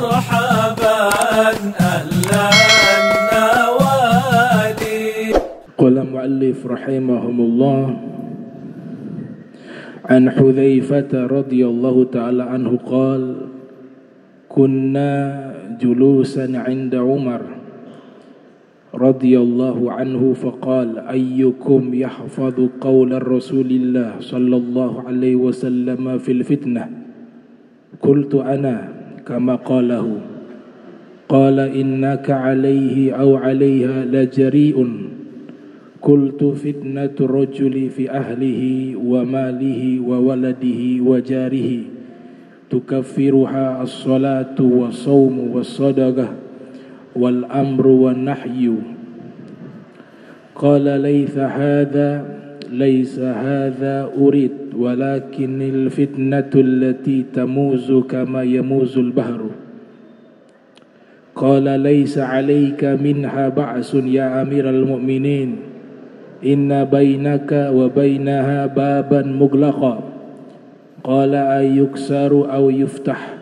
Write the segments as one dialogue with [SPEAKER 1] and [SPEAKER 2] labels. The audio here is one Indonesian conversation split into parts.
[SPEAKER 1] مرحبا أهلا النوادي.
[SPEAKER 2] قال المؤلف رحمه الله عن حذيفة رضي الله تعالى عنه قال كنا جلوسا عند عمر رضي الله عنه فقال أيكم يحفظ قول رسول الله صلى الله عليه وسلم في الفتنة قلت أنا كما قاله قال إنك عليه أو عليها لجريء قلت فتنة الرجل في أهله وماله وولده وجاره تكفرها الصلاة والصوم والصدقة والأمر والنهي قال ليس هذا أريد ولكن الفتنة التي تموز كما يموز البحر قال ليس عليك منها بأس يا أمير المؤمنين إن بينك وبينها بابا مغلقا قال أيكسر أو يفتح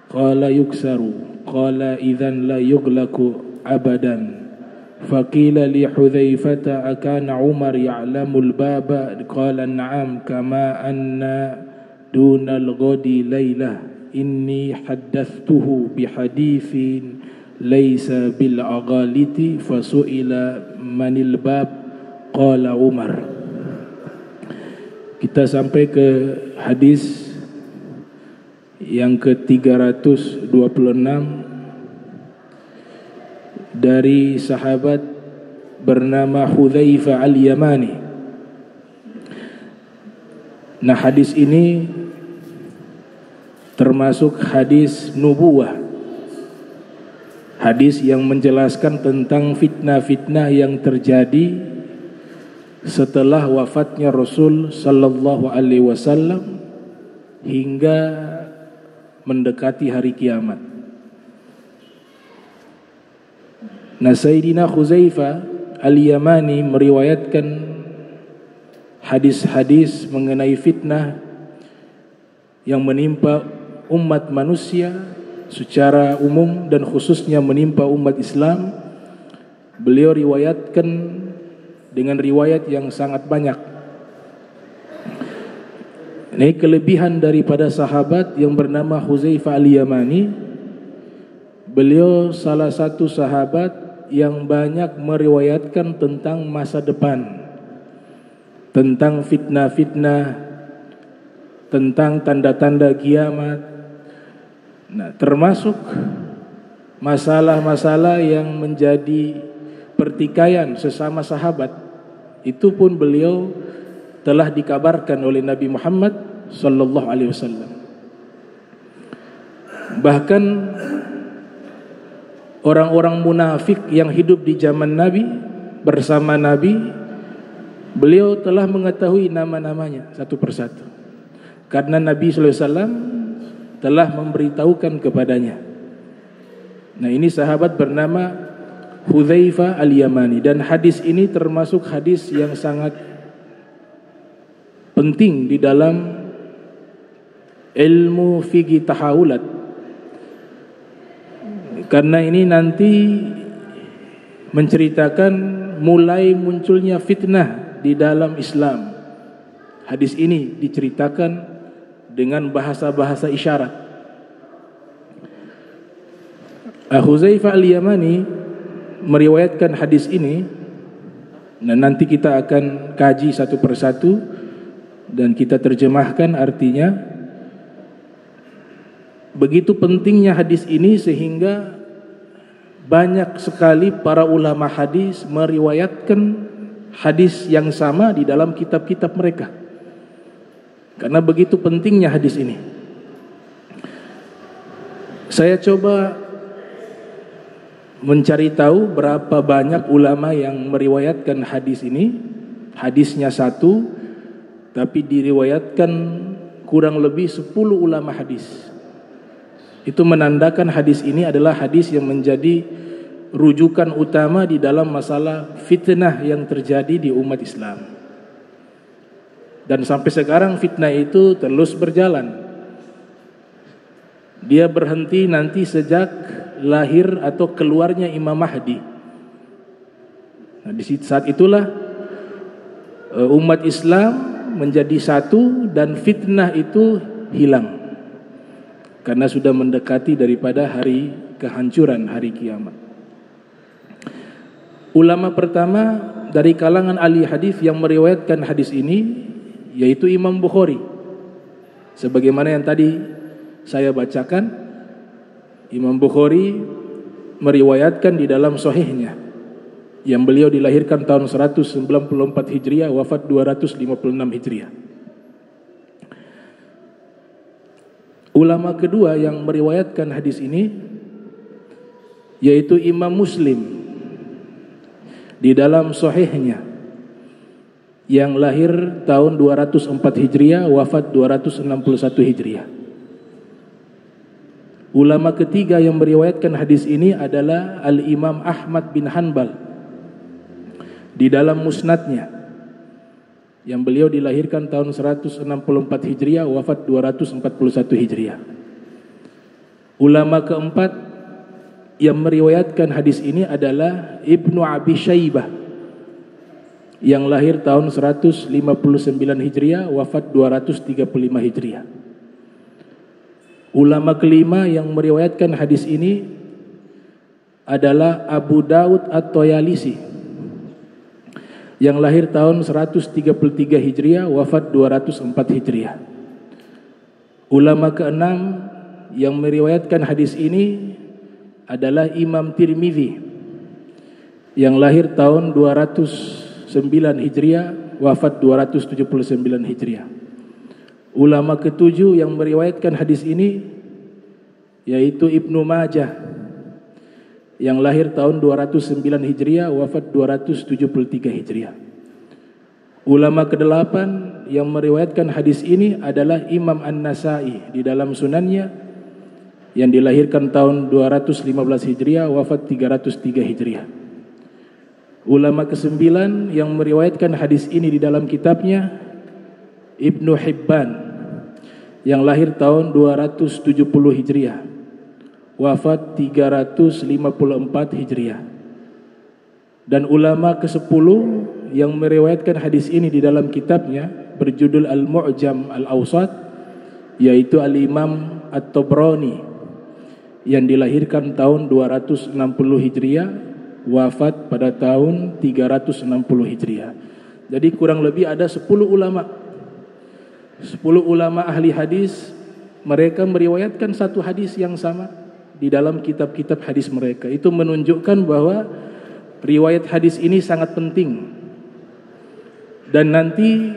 [SPEAKER 2] قال يكسر قال إذن لا يغلق أبدا فقيل لحذيفة أكان عمر يعلم الباب قال نعم كما أن دون الغد ليلة إني حدثته بحديث ليس بالأغالط فسئل من الباب قال عمر. Kita sampai ke hadis yang ke-326 dari sahabat bernama Hudzaifah al-Yamani. Nah, hadis ini termasuk hadis nubuwah, hadis yang menjelaskan tentang fitnah-fitnah yang terjadi setelah wafatnya Rasul sallallahu alaihi wasallam hingga mendekati hari kiamat. Nah, Sayyidina Hudzaifah al-Yamani meriwayatkan hadis-hadis mengenai fitnah yang menimpa umat manusia secara umum dan khususnya menimpa umat Islam. Beliau riwayatkan dengan riwayat yang sangat banyak. Ini kelebihan daripada sahabat yang bernama Hudzaifah al-Yamani. Beliau salah satu sahabat yang banyak meriwayatkan tentang masa depan, tentang fitnah-fitnah, tentang tanda-tanda kiamat. Nah, termasuk masalah-masalah yang menjadi pertikaian sesama sahabat. Itu pun beliau telah dikabarkan oleh Nabi Muhammad sallallahu alaihi wasallam. Bahkan orang-orang munafik yang hidup di zaman Nabi bersama Nabi, beliau telah mengetahui nama-namanya satu persatu. Karena Nabi sallallahu alaihi wasallam telah memberitahukan kepadanya. Nah, ini sahabat bernama Hudzaifah al-Yamani, dan hadis ini termasuk hadis yang sangat penting di dalam ilmu fikih tahawulat, karena ini nanti menceritakan mulai munculnya fitnah di dalam Islam. Hadis ini diceritakan dengan bahasa-bahasa isyarat. Hudzaifah al-Yamani meriwayatkan hadis ini, dan nanti kita akan kaji satu persatu dan kita terjemahkan artinya. Begitu pentingnya hadis ini sehingga banyak sekali para ulama hadis meriwayatkan hadis yang sama di dalam kitab-kitab mereka, karena begitu pentingnya hadis ini. Saya coba mencari tahu berapa banyak ulama yang meriwayatkan hadis ini. Hadisnya satu, tapi diriwayatkan kurang lebih 10 ulama hadis. Itu menandakan hadis ini adalah hadis yang menjadi rujukan utama di dalam masalah fitnah yang terjadi di umat Islam. Dan sampai sekarang fitnah itu terus berjalan. Dia berhenti nanti sejak lahir atau keluarnya Imam Mahdi. Nah, di saat itulah umat Islam menjadi satu dan fitnah itu hilang. Karena sudah mendekati daripada hari kehancuran, hari kiamat. Ulama pertama dari kalangan ahli hadis yang meriwayatkan hadis ini yaitu Imam Bukhari. Sebagaimana yang tadi saya bacakan, Imam Bukhari meriwayatkan di dalam sahihnya yang beliau dilahirkan tahun 194 Hijriah, wafat 256 Hijriah. Ulama kedua yang meriwayatkan hadis ini yaitu Imam Muslim di dalam sahihnya yang lahir tahun 204 Hijriah, wafat 261 Hijriah. Ulama ketiga yang meriwayatkan hadis ini adalah Al-Imam Ahmad bin Hanbal di dalam musnadnya yang beliau dilahirkan tahun 164 Hijriah, wafat 241 Hijriah. Ulama keempat yang meriwayatkan hadis ini adalah Ibnu Abi Syaibah yang lahir tahun 159 Hijriah, wafat 235 Hijriah. Ulama kelima yang meriwayatkan hadis ini adalah Abu Daud At-Toyalisi yang lahir tahun 133 Hijriah, wafat 204 Hijriah. Ulama keenam yang meriwayatkan hadis ini adalah Imam Tirmidzi yang lahir tahun 209 Hijriah, wafat 279 Hijriah. Ulama ketujuh yang meriwayatkan hadis ini yaitu Ibnu Majah yang lahir tahun 209 Hijriah, wafat 273 Hijriah. Ulama kedelapan yang meriwayatkan hadis ini adalah Imam An-Nasai di dalam sunannya yang dilahirkan tahun 215 Hijriah, wafat 303 Hijriah. Ulama kesembilan yang meriwayatkan hadis ini di dalam kitabnya Ibnu Hibban yang lahir tahun 270 Hijriah, wafat 354 Hijriah. Dan ulama ke-10 yang meriwayatkan hadis ini di dalam kitabnya berjudul Al-Mu'jam Al-Awsat yaitu Al-Imam At-Tabrani yang dilahirkan tahun 260 Hijriah, wafat pada tahun 360 Hijriah. Jadi kurang lebih ada 10 ulama. 10 ulama ahli hadis, mereka meriwayatkan satu hadis yang sama di dalam kitab-kitab hadis mereka. Itu menunjukkan bahwa riwayat hadis ini sangat penting. Dan nanti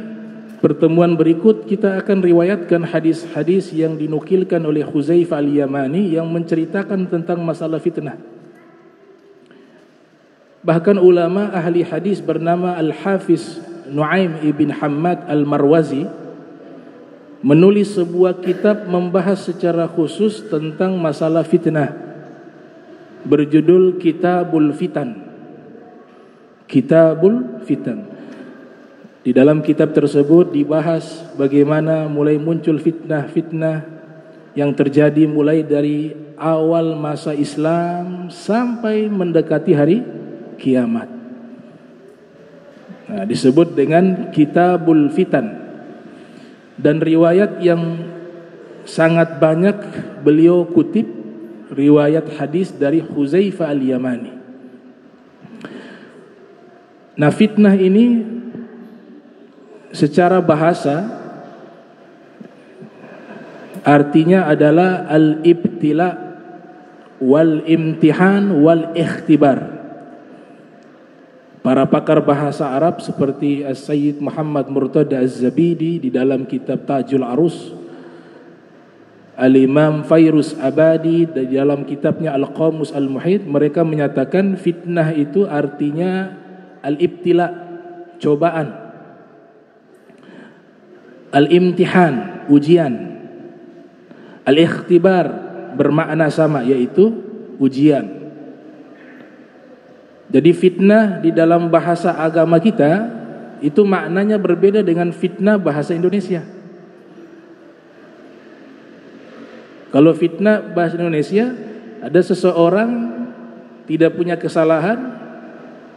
[SPEAKER 2] pertemuan berikut kita akan riwayatkan hadis-hadis yang dinukilkan oleh Hudzaifah Al-Yamani yang menceritakan tentang masalah fitnah. Bahkan ulama ahli hadis bernama Al-Hafiz Nu'aim ibn Hammad Al-Marwazi menulis sebuah kitab membahas secara khusus tentang masalah fitnah berjudul Kitabul Fitan. Kitabul Fitan. Di dalam kitab tersebut dibahas bagaimana mulai muncul fitnah-fitnah yang terjadi mulai dari awal masa Islam sampai mendekati hari kiamat. Nah, disebut dengan Kitabul Fitan. Dan riwayat yang sangat banyak beliau kutip riwayat hadis dari Hudzaifah Al-Yamani. Nah, fitnah ini secara bahasa artinya adalah al-ibtila wal imtihan wal ikhtibar. Para pakar bahasa Arab seperti As-Sayyid Muhammad Murtada Az-Zabidi di dalam kitab Tajul Arus, Al-Imam Fairuz Abadi di dalam kitabnya Al-Qamus Al-Muhit, mereka menyatakan fitnah itu artinya al-ibtila, cobaan, al-imtihan, ujian, al-ikhtibar bermakna sama yaitu ujian. Jadi fitnah di dalam bahasa agama kita itu maknanya berbeda dengan fitnah bahasa Indonesia. Kalau fitnah bahasa Indonesia, ada seseorang tidak punya kesalahan,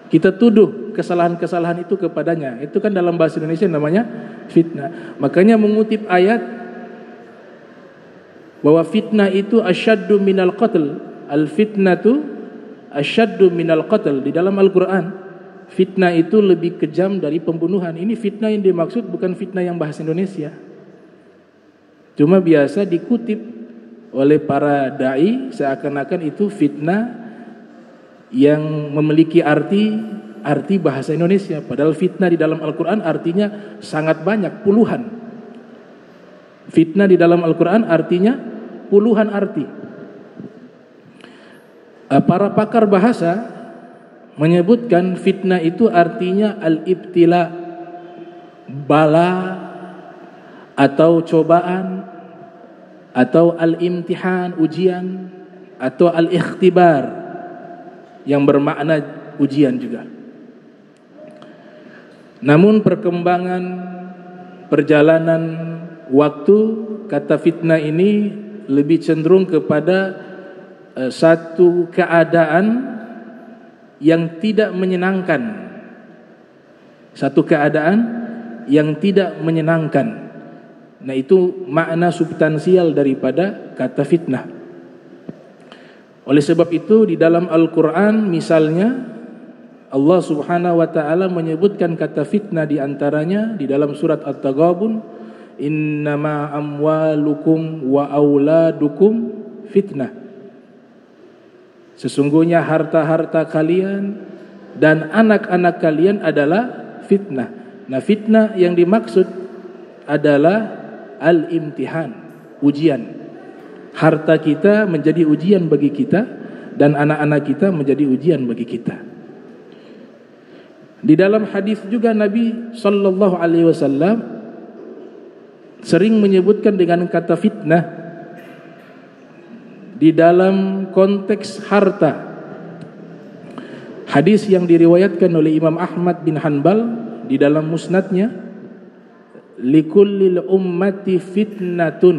[SPEAKER 2] kita tuduh kesalahan-kesalahan itu kepadanya. Itu kan dalam bahasa Indonesia namanya fitnah. Makanya mengutip ayat bahwa fitnah itu asyaddu minal qatl. Al-fitnatu asyaddu minal qatl. Di dalam Al-Quran, fitnah itu lebih kejam dari pembunuhan. Ini fitnah yang dimaksud bukan fitnah yang bahasa Indonesia. Cuma biasa dikutip oleh para da'i seakan-akan itu fitnah yang memiliki arti bahasa Indonesia. Padahal fitnah di dalam Al-Quran artinya sangat banyak, puluhan. Fitnah di dalam Al-Quran artinya puluhan arti. Para pakar bahasa menyebutkan fitnah itu artinya al-ibtila, bala atau cobaan, atau al-imtihan, ujian, atau al-ikhtibar yang bermakna ujian juga. Namun perkembangan perjalanan waktu, kata fitnah ini lebih cenderung kepada satu keadaan yang tidak menyenangkan. Satu keadaan yang tidak menyenangkan. Nah, itu makna substansial daripada kata fitnah. Oleh sebab itu di dalam Al-Quran misalnya Allah subhanahu wa ta'ala menyebutkan kata fitnah di antaranya di dalam surat At-Taghabun, innama amwalukum wa auladukum fitnah. Sesungguhnya harta-harta kalian dan anak-anak kalian adalah fitnah. Nah, fitnah yang dimaksud adalah al-imtihan, ujian. Harta kita menjadi ujian bagi kita dan anak-anak kita menjadi ujian bagi kita. Di dalam hadis juga Nabi sallallahu alaihi wasallam sering menyebutkan dengan kata fitnah di dalam konteks harta. Hadis yang diriwayatkan oleh Imam Ahmad bin Hanbal di dalam musnadnya, likullil ummati fitnatun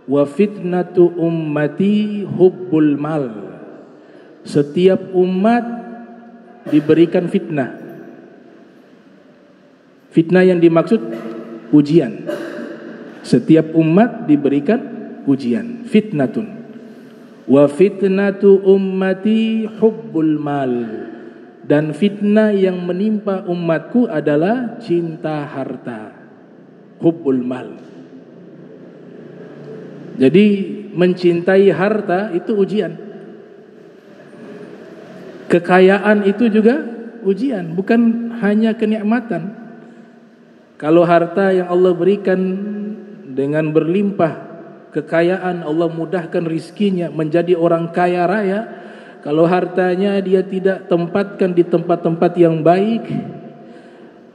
[SPEAKER 2] wa fitnatu ummati hubbul mal. Setiap umat diberikan fitnah. Fitnah yang dimaksud ujian. Setiap umat diberikan ujian, fitnatun. Wa fitnatu ummati hubbul mal. Dan fitnah yang menimpa umatku adalah cinta harta, hubbul mal. Jadi mencintai harta itu ujian. Kekayaan itu juga ujian, bukan hanya kenikmatan. Kalau harta yang Allah berikan dengan berlimpah, kekayaan Allah mudahkan rizkinya menjadi orang kaya raya. Kalau hartanya dia tidak tempatkan di tempat-tempat yang baik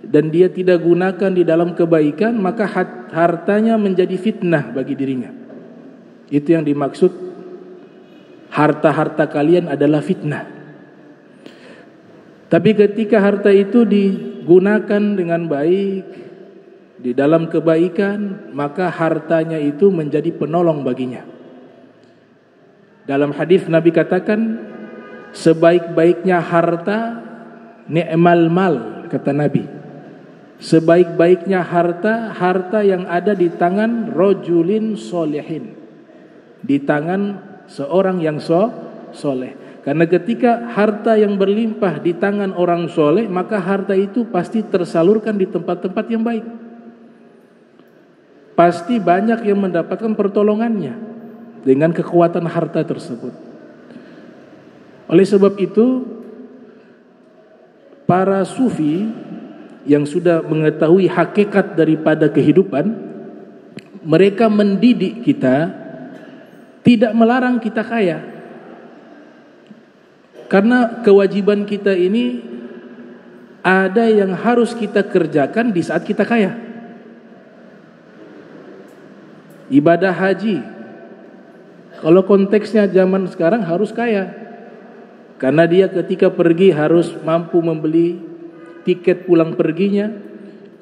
[SPEAKER 2] dan dia tidak gunakan di dalam kebaikan, maka hartanya menjadi fitnah bagi dirinya. Itu yang dimaksud harta-harta kalian adalah fitnah. Tapi ketika harta itu digunakan dengan baik di dalam kebaikan, maka hartanya itu menjadi penolong baginya. Dalam hadis Nabi katakan, sebaik-baiknya harta ni'mal mal, kata Nabi. Sebaik-baiknya harta, harta yang ada di tangan rojulin solehin, di tangan seorang yang soleh. Karena ketika harta yang berlimpah di tangan orang soleh, maka harta itu pasti tersalurkan di tempat-tempat yang baik. Pasti banyak yang mendapatkan pertolongannya dengan kekuatan harta tersebut. Oleh sebab itu, para sufi yang sudah mengetahui hakikat daripada kehidupan, mereka mendidik kita tidak melarang kita kaya. Karena kewajiban kita ini ada yang harus kita kerjakan di saat kita kaya. Ibadah haji, kalau konteksnya zaman sekarang harus kaya. Karena dia ketika pergi harus mampu membeli tiket pulang perginya.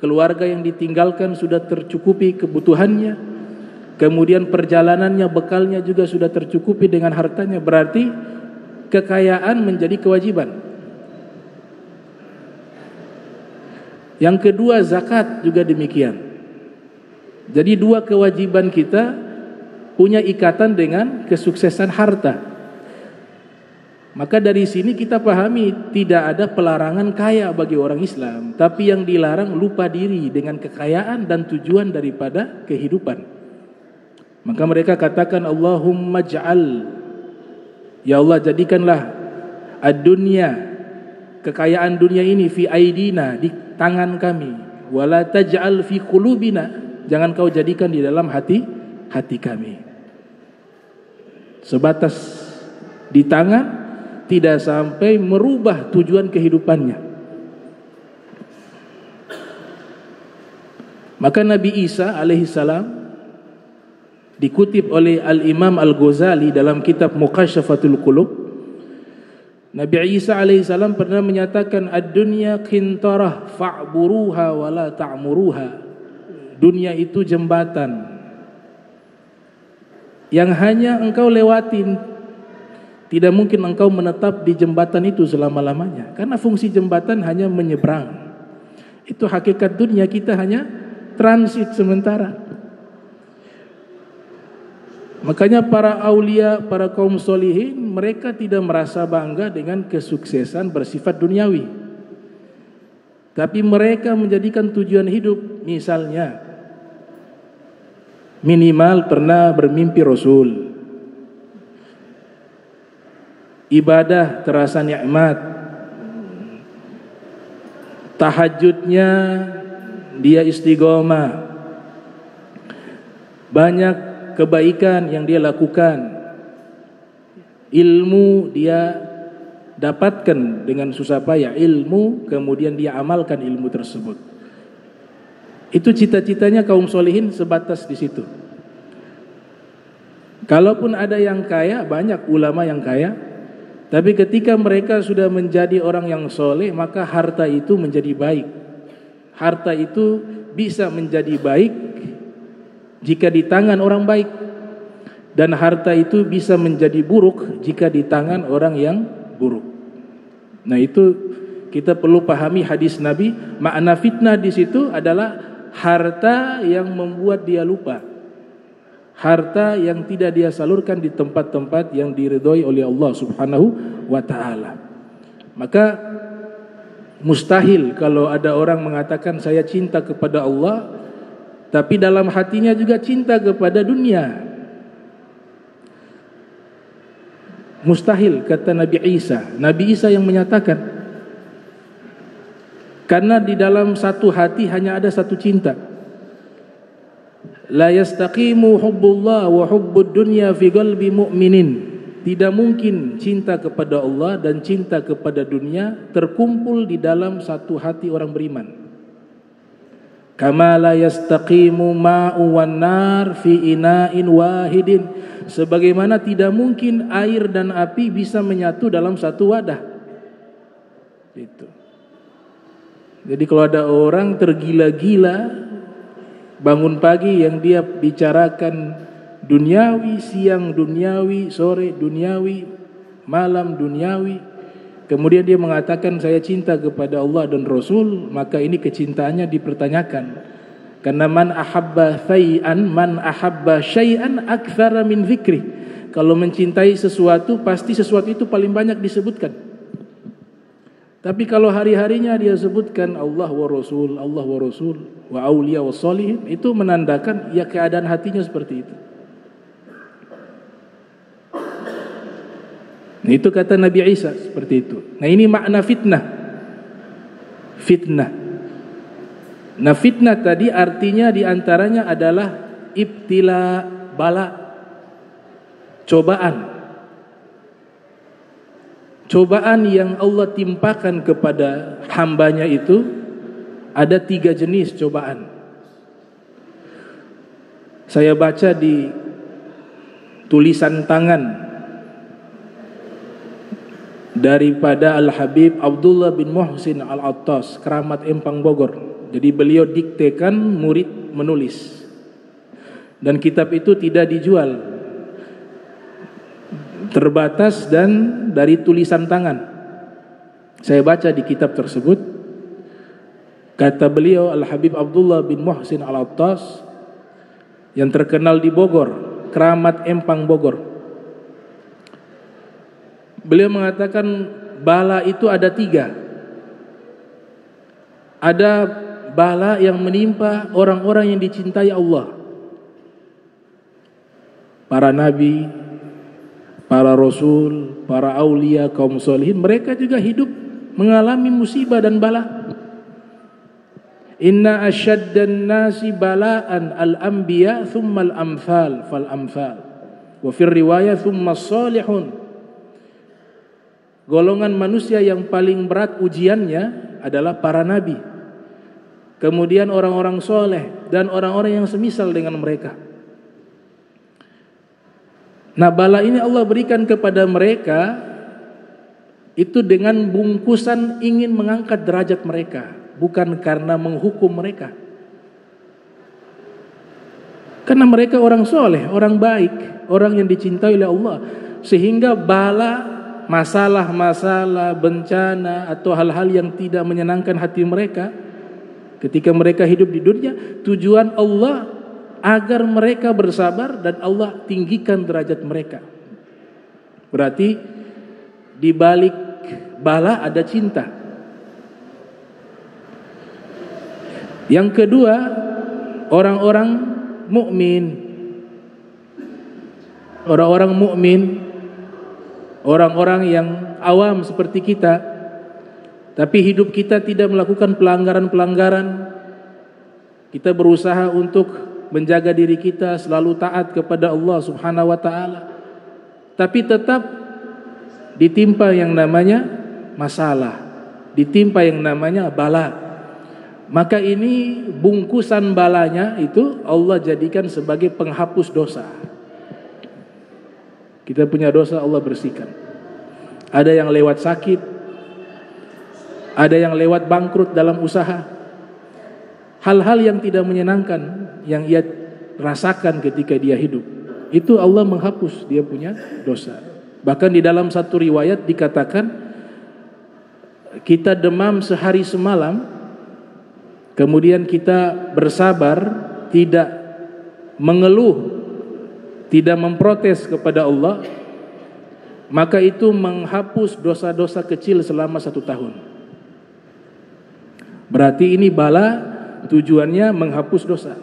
[SPEAKER 2] Keluarga yang ditinggalkan sudah tercukupi kebutuhannya. kemudian perjalanannya, bekalnya juga sudah tercukupi dengan hartanya, berarti kekayaan menjadi kewajiban. Yang kedua, zakat juga demikian. Jadi dua kewajiban kita punya ikatan dengan kesuksesan harta. Maka dari sini kita pahami tidak ada pelarangan kaya bagi orang Islam, tapi yang dilarang lupa diri dengan kekayaan dan tujuan daripada kehidupan. Maka mereka katakan, Allahumma ja'al, ya Allah jadikanlah ad-dunya, kekayaan dunia ini, fi aidina, di tangan kami, wala taj'al fi qulubina, jangan kau jadikan di dalam hati kami. Sebatas di tangan, tidak sampai merubah tujuan kehidupannya. Maka Nabi Isa alaihissalam dikutip oleh Al-Imam Al-Ghazali dalam kitab Muqasyafatul Qulub. Nabi Isa alaihissalam pernah menyatakan, ad-dunya qintarah fa'buruha wa la ta'muruha. Dunia itu jembatan yang hanya engkau lewatin. Tidak mungkin engkau menetap di jembatan itu selama-lamanya, karena fungsi jembatan hanya menyeberang. Itu hakikat dunia, kita hanya transit sementara. Makanya para aulia, para kaum solihin, mereka tidak merasa bangga dengan kesuksesan bersifat duniawi, tapi mereka menjadikan tujuan hidup, misalnya minimal pernah bermimpi Rasul, ibadah terasa nikmat, tahajudnya dia istiqomah, banyak kebaikan yang dia lakukan, ilmu dia dapatkan dengan susah payah, ilmu kemudian dia amalkan ilmu tersebut. Itu cita-citanya kaum solihin sebatas di situ. Kalaupun ada yang kaya, banyak ulama yang kaya, tapi ketika mereka sudah menjadi orang yang soleh, maka harta itu menjadi baik. Harta itu bisa menjadi baik jika di tangan orang baik, dan harta itu bisa menjadi buruk jika di tangan orang yang buruk. Nah, itu kita perlu pahami hadis Nabi. Makna fitnah di situ adalah harta yang membuat dia lupa, harta yang tidak dia salurkan di tempat-tempat yang diridhoi oleh Allah Subhanahu wa ta'ala. Maka mustahil kalau ada orang mengatakan saya cinta kepada Allah, tapi dalam hatinya juga cinta kepada dunia. Mustahil, kata Nabi Isa. Nabi Isa yang menyatakan, karena di dalam satu hati hanya ada satu cinta. La yastaqimu hubbullah wa hubbud dunya fi qalbi mu'minin. Tidak mungkin cinta kepada Allah dan cinta kepada dunia terkumpul di dalam satu hati orang beriman. Kama la yastaqimu ma'u wan nar fi ina'in wahidin. Sebagaimana tidak mungkin air dan api bisa menyatu dalam satu wadah. Itu. Jadi kalau ada orang tergila-gila bangun pagi yang dia bicarakan duniawi, siang duniawi, sore duniawi, malam duniawi, kemudian dia mengatakan saya cinta kepada Allah dan Rasul, maka ini kecintaannya dipertanyakan. Karena man ahabba syai'an aktsara min dzikri. Kalau mencintai sesuatu, pasti sesuatu itu paling banyak disebutkan. Tapi kalau hari-harinya dia sebutkan Allah wa Rasul, Allah wa Rasul, wa aulia wa sholihin, itu menandakan ya keadaan hatinya seperti itu. Nah, itu kata Nabi Isa seperti itu. Nah, ini makna fitnah. Fitnah. Nah, fitnah tadi artinya diantaranya adalah ibtila, bala, cobaan. Cobaan yang Allah timpakan kepada hambanya itu ada 3 jenis cobaan. Saya baca di tulisan tangan daripada Al-Habib Abdullah bin Muhsin Al-Attas, Keramat Empang Bogor. Jadi beliau diktekan, murid menulis. dan kitab itu tidak dijual, terbatas dan dari tulisan tangan. Saya baca di kitab tersebut, kata beliau Al-Habib Abdullah bin Muhsin Al-Attas yang terkenal di Bogor, Keramat Empang Bogor. Beliau mengatakan bala itu ada 3. Ada bala yang menimpa orang-orang yang dicintai Allah, para nabi, para rasul, para aulia, kaum solihin. Mereka juga hidup mengalami musibah dan bala. Inna asyaddan nasi bala'an al-anbiya thumma al-amthal fal-amthal wa fir riwayah thumma as-salihun. Golongan manusia yang paling berat ujiannya adalah para nabi, kemudian orang-orang soleh dan orang-orang yang semisal dengan mereka. Nah, bala ini Allah berikan kepada mereka itu dengan bungkusan ingin mengangkat derajat mereka, bukan karena menghukum mereka. Karena mereka orang soleh, orang baik, orang yang dicintai oleh Allah, sehingga bala, masalah-masalah, bencana atau hal-hal yang tidak menyenangkan hati mereka ketika mereka hidup di dunia, tujuan Allah agar mereka bersabar dan Allah tinggikan derajat mereka. Berarti di balik bala ada cinta. Yang kedua, orang-orang mukmin. Orang-orang mukmin, orang-orang yang awam seperti kita, tapi hidup kita tidak melakukan pelanggaran-pelanggaran. Kita berusaha untuk menjaga diri kita selalu taat kepada Allah Subhanahu wa taala, tapi tetap ditimpa yang namanya masalah, ditimpa yang namanya bala. Maka ini bungkusan balanya itu Allah jadikan sebagai penghapus dosa. Kita punya dosa Allah bersihkan. Ada yang lewat sakit, ada yang lewat bangkrut dalam usaha, hal-hal yang tidak menyenangkan yang ia rasakan ketika dia hidup, itu Allah menghapus dia punya dosa. Bahkan di dalam satu riwayat dikatakan, kita demam sehari semalam, kemudian kita bersabar, tidak mengeluh, tidak memprotes kepada Allah, maka itu menghapus dosa-dosa kecil selama 1 tahun. Berarti ini bala tujuannya menghapus dosa.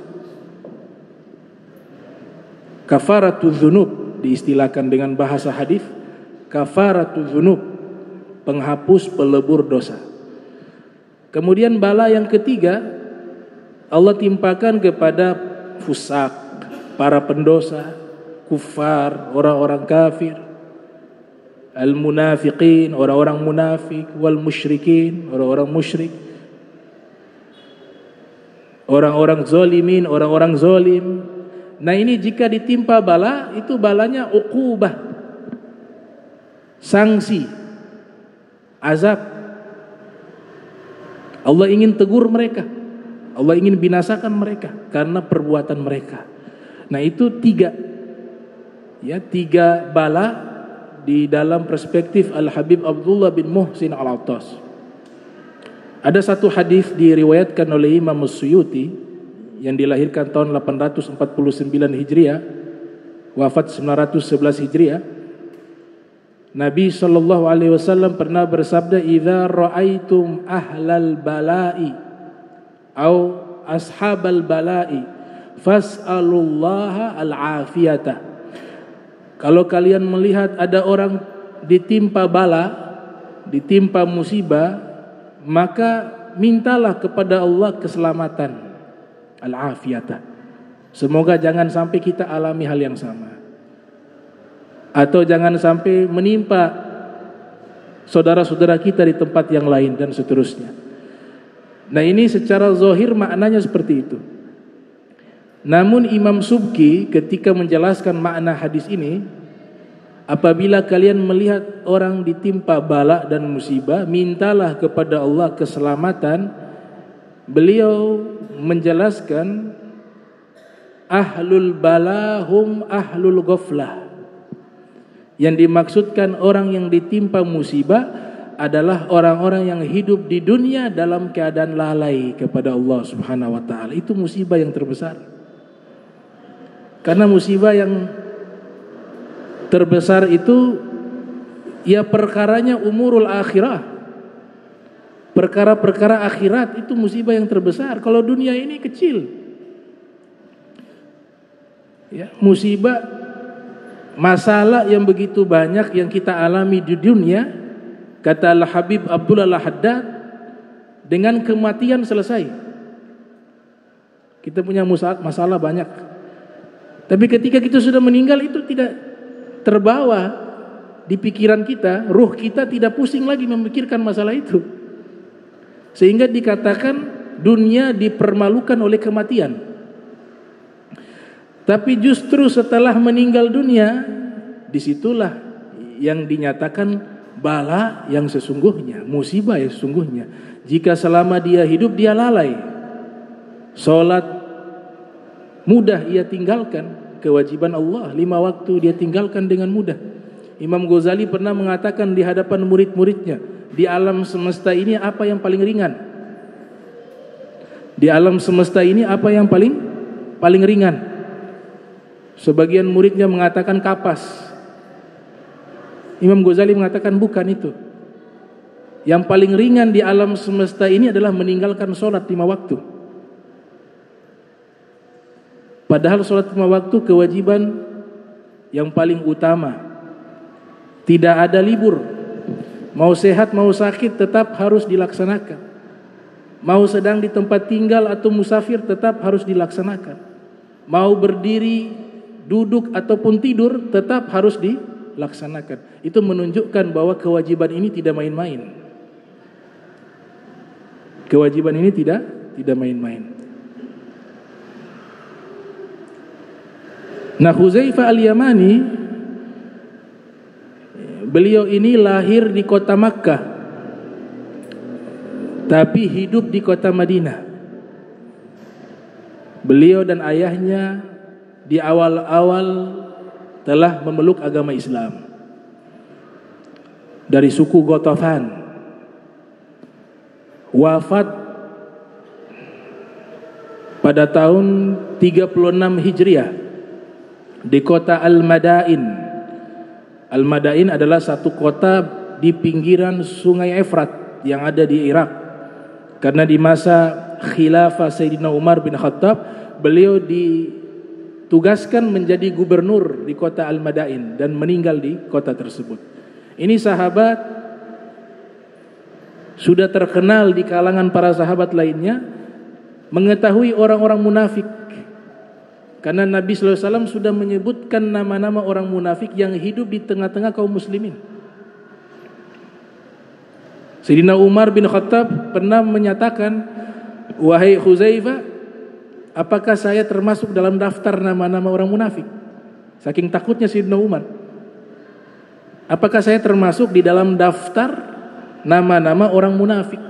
[SPEAKER 2] Kafaratul dzunub diistilahkan dengan bahasa hadis, kafaratul dzunub, penghapus pelebur dosa. Kemudian bala yang ketiga Allah timpakan kepada fusak, para pendosa, kufar, orang-orang kafir, al-munafiqin, orang-orang munafik, wal musyrikin, orang-orang musyrik, orang-orang zolimin, orang-orang zolim. Nah, ini jika ditimpa bala, itu balanya uqubah, sanksi, azab. Allah ingin tegur mereka, Allah ingin binasakan mereka karena perbuatan mereka. Nah, itu 3 bala di dalam perspektif Al-Habib Abdullah bin Muhsin Al-Attas. Ada satu hadis diriwayatkan oleh Imam As-Suyuti yang dilahirkan tahun 849 Hijriah, wafat 911 Hijriah. Nabi SAW pernah bersabda, "Idza ra'aitum ahlal bala'i au ashabal bala'i fas'alullaha al-afiyata." Kalau kalian melihat ada orang ditimpa bala, ditimpa musibah, maka mintalah kepada Allah keselamatan, al-afiyata. Semoga jangan sampai kita alami hal yang sama, atau jangan sampai menimpa saudara-saudara kita di tempat yang lain dan seterusnya. Nah, ini secara zahir maknanya seperti itu. Namun Imam Subki ketika menjelaskan makna hadis ini, apabila kalian melihat orang ditimpa bala dan musibah, mintalah kepada Allah keselamatan. Beliau menjelaskan ahlul balahum ahlul ghaflah. Yang dimaksudkan orang yang ditimpa musibah adalah orang-orang yang hidup di dunia dalam keadaan lalai kepada Allah Subhanahu wa taala. Itu musibah yang terbesar. Karena musibah yang terbesar itu ya perkaranya umurul akhirah. Perkara-perkara akhirat itu musibah yang terbesar. Kalau dunia ini kecil. Ya, musibah, masalah yang begitu banyak yang kita alami di dunia, kata Al-Habib Abdullah Al-Haddad, dengan kematian selesai. Kita punya masalah banyak. Tapi ketika kita sudah meninggal itu tidak terbawa di pikiran kita, ruh kita tidak pusing lagi memikirkan masalah itu. Sehingga dikatakan dunia dipermalukan oleh kematian. Tapi justru setelah meninggal dunia, disitulah yang dinyatakan bala yang sesungguhnya, musibah yang sesungguhnya. Jika selama dia hidup dia lalai, sholat mudah ia tinggalkan, kewajiban Allah 5 waktu dia tinggalkan dengan mudah. Imam Ghazali pernah mengatakan di hadapan murid-muridnya, di alam semesta ini apa yang paling ringan? Di alam semesta ini apa yang paling ringan? Sebagian muridnya mengatakan kapas. Imam Ghazali mengatakan bukan itu. Yang paling ringan di alam semesta ini adalah meninggalkan sholat 5 waktu. Padahal sholat 5 waktu kewajiban yang paling utama. Tidak ada libur. Mau sehat mau sakit tetap harus dilaksanakan. Mau sedang di tempat tinggal atau musafir tetap harus dilaksanakan. Mau berdiri, duduk ataupun tidur tetap harus dilaksanakan. Itu menunjukkan bahwa kewajiban ini tidak main-main. Kewajiban ini tidak main-main. Nah, Hudzaifah Al-Yamani, beliau ini lahir di kota Makkah, tapi hidup di kota Madinah. Beliau dan ayahnya di awal-awal telah memeluk agama Islam dari suku Ghatafan. Wafat pada tahun 36 Hijriah di kota Al-Madain. Al-Madain adalah satu kota di pinggiran Sungai Efrat yang ada di Irak. Karena di masa khilafah Sayyidina Umar bin Khattab, beliau ditugaskan menjadi gubernur di kota Al-Madain dan meninggal di kota tersebut. Ini sahabat sudah terkenal di kalangan para sahabat lainnya, mengetahui orang-orang munafik. Karena Nabi SAW sudah menyebutkan nama-nama orang munafik yang hidup di tengah-tengah kaum muslimin. Sayyidina Umar bin Khattab pernah menyatakan, wahai Hudzaifah, apakah saya termasuk dalam daftar nama-nama orang munafik? Saking takutnya Sayyidina Umar. Apakah saya termasuk di dalam daftar nama-nama orang munafik?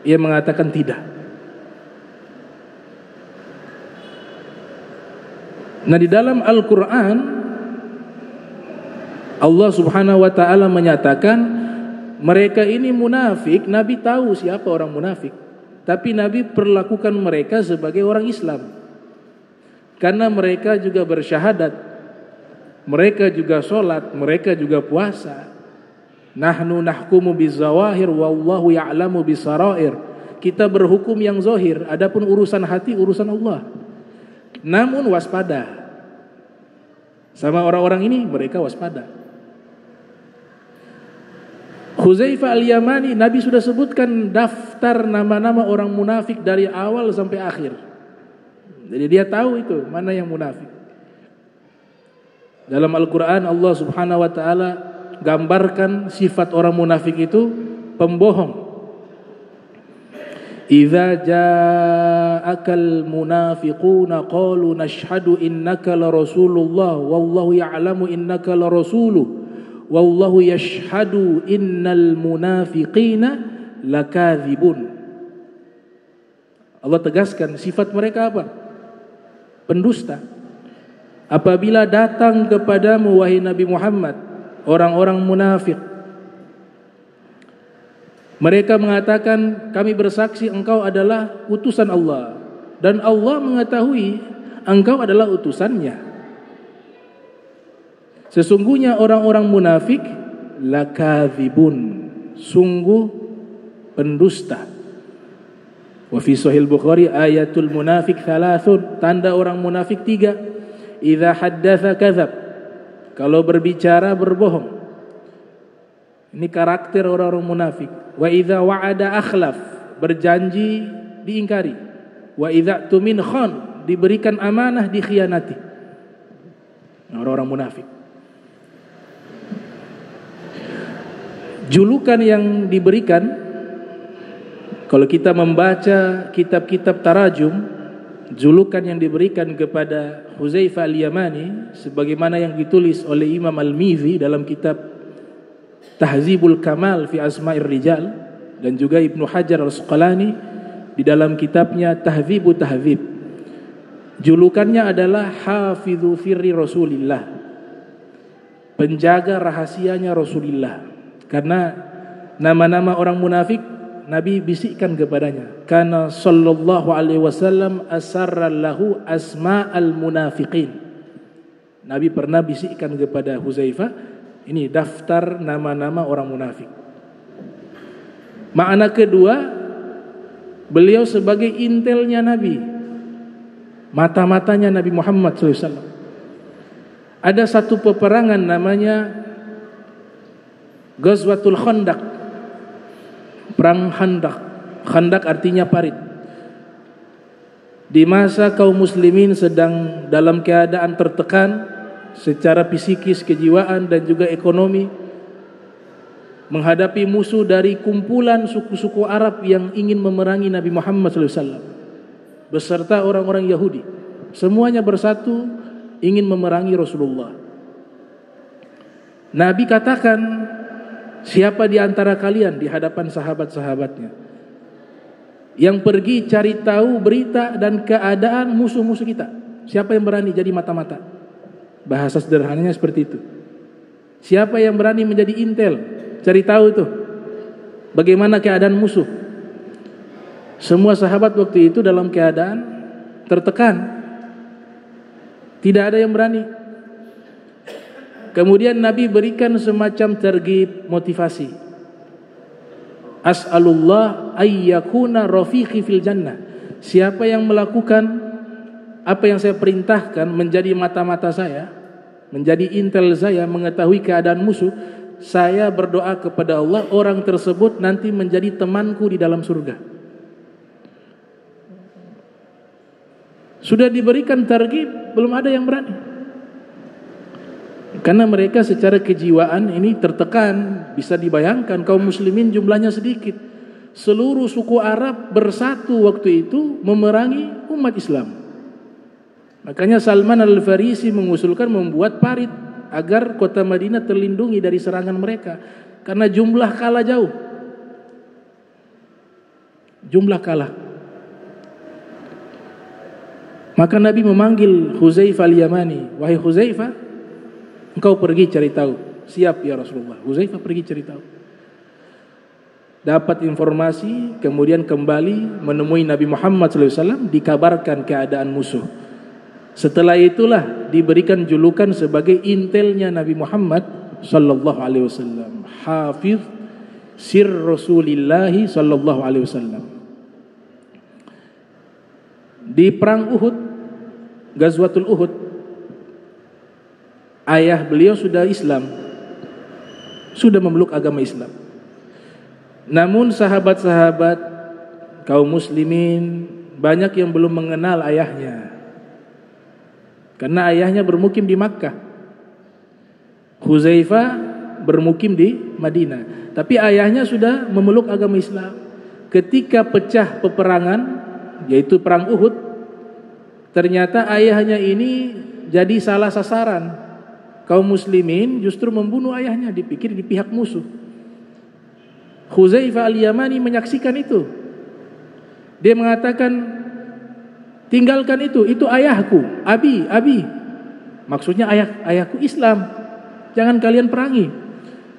[SPEAKER 2] Ia mengatakan tidak. Nah, di dalam Al-Quran Allah Subhanahu wa ta'ala menyatakan mereka ini munafik. Nabi tahu siapa orang munafik, tapi Nabi perlakukan mereka sebagai orang Islam. Karena mereka juga bersyahadat, mereka juga sholat, mereka juga puasa. Nahnu nahkumu bizawahir wallahu ya'lamu bisarair. Kita berhukum yang zahir, adapun urusan hati urusan Allah. Namun waspada sama orang-orang ini, mereka waspada. Hudzaifah Al-Yamani, Nabi sudah sebutkan daftar nama-nama orang munafik dari awal sampai akhir. Jadi dia tahu itu mana yang munafik. Dalam Al-Quran Allah Subhanahu wa ta'ala gambarkan sifat orang munafik itu pembohong. Idza ja'akal munafiquna qalu nashhadu innaka la rasulullah wallahu ya'lamu innaka la rasuluh wallahu yashhadu innal munafiqina lakadzibun. Allah tegaskan sifat mereka apa? pendusta. Apabila datang kepadamu wahai Nabi Muhammad orang-orang munafik, mereka mengatakan, kami bersaksi engkau adalah utusan Allah, dan Allah mengetahui engkau adalah utusannya. Sesungguhnya orang-orang munafik lakadzibun, sungguh pendusta. Wa fi Sahih Bukhari ayatul munafik thalathun, tanda orang munafik 3. Idza haddatsa kadzab, kalau berbicara berbohong. Ini karakter orang-orang munafik. Wa idza wa'ada akhlaf, berjanji diingkari. Wa idza tumin khan, diberikan amanah dikhianati. Orang-orang munafik. Julukan yang diberikan, kalau kita membaca kitab-kitab tarajum, julukan yang diberikan kepada Hudzaifah al-Yamani sebagaimana yang ditulis oleh Imam Al-Mizzi dalam kitab Tahzibul Kamal fi Asma'ir Rijal, dan juga Ibnu Hajar Al-Asqalani di dalam kitabnya Tahdzibu Tahdzib. Julukannya adalah Hafidhu Firri Rasulillah, penjaga rahasianya Rasulullah. Karena nama-nama orang munafik Nabi bisikkan kepadanya, karena sallallahu alaihi wasallam asarra lahu asma'al munafiqin. Nabi pernah bisikkan kepada Hudzaifah, ini daftar nama-nama orang munafik. Makna kedua, beliau sebagai intelnya Nabi, mata-matanya Nabi Muhammad SAW. Ada satu peperangan namanya Ghazwatul Khandaq, perang Khandaq. Khandaq artinya parit. Di masa kaum muslimin sedang dalam keadaan tertekan secara psikis, kejiwaan dan juga ekonomi, menghadapi musuh dari kumpulan suku-suku Arab yang ingin memerangi Nabi Muhammad SAW beserta orang-orang Yahudi. Semuanya bersatu ingin memerangi Rasulullah. Nabi katakan, siapa di antara kalian di hadapan sahabat-sahabatnya yang pergi cari tahu berita dan keadaan musuh-musuh kita? Siapa yang berani jadi mata-mata? Bahasa sederhananya seperti itu. Siapa yang berani menjadi intel, cari tahu tuh bagaimana keadaan musuh? Semua sahabat waktu itu dalam keadaan tertekan, tidak ada yang berani. Kemudian Nabi berikan semacam terghib, motivasi. As'alullah ayyakuna rafiqi fil jannah. Siapa yang melakukan apa yang saya perintahkan, menjadi mata-mata saya, menjadi intel saya, mengetahui keadaan musuh, saya berdoa kepada Allah orang tersebut nanti menjadi temanku di dalam surga. Sudah diberikan targhib, belum ada yang berani. Karena mereka secara kejiwaan ini tertekan. Bisa dibayangkan kaum muslimin jumlahnya sedikit. Seluruh suku Arab bersatu waktu itu memerangi umat Islam. Makanya Salman Al-Farisi mengusulkan membuat parit agar kota Madinah terlindungi dari serangan mereka. Karena jumlah kalah jauh. Jumlah kalah. Maka Nabi memanggil Hudzaifah al-Yamani, wahai Hudzaifah, engkau pergi cari tahu. Siap ya Rasulullah. Hudzaifah pergi cari tahu. Dapat informasi, kemudian kembali menemui Nabi Muhammad SAW, dikabarkan keadaan musuh. Setelah itulah diberikan julukan sebagai intelnya Nabi Muhammad SAW, Hafiz Sir Rasulillah SAW. Di perang Uhud, Ghazwatul Uhud, ayah beliau sudah Islam, sudah memeluk agama Islam. Namun sahabat-sahabat kaum muslimin banyak yang belum mengenal ayahnya, karena ayahnya bermukim di Makkah, Hudzaifah bermukim di Madinah. Tapi ayahnya sudah memeluk agama Islam. Ketika pecah peperangan, yaitu perang Uhud, ternyata ayahnya ini jadi salah sasaran. Kaum muslimin justru membunuh ayahnya, dipikir di pihak musuh. Hudzaifah al-Yamani menyaksikan itu. Dia mengatakan, Tinggalkan itu ayahku, abi. Maksudnya ayahku Islam. Jangan kalian perangi.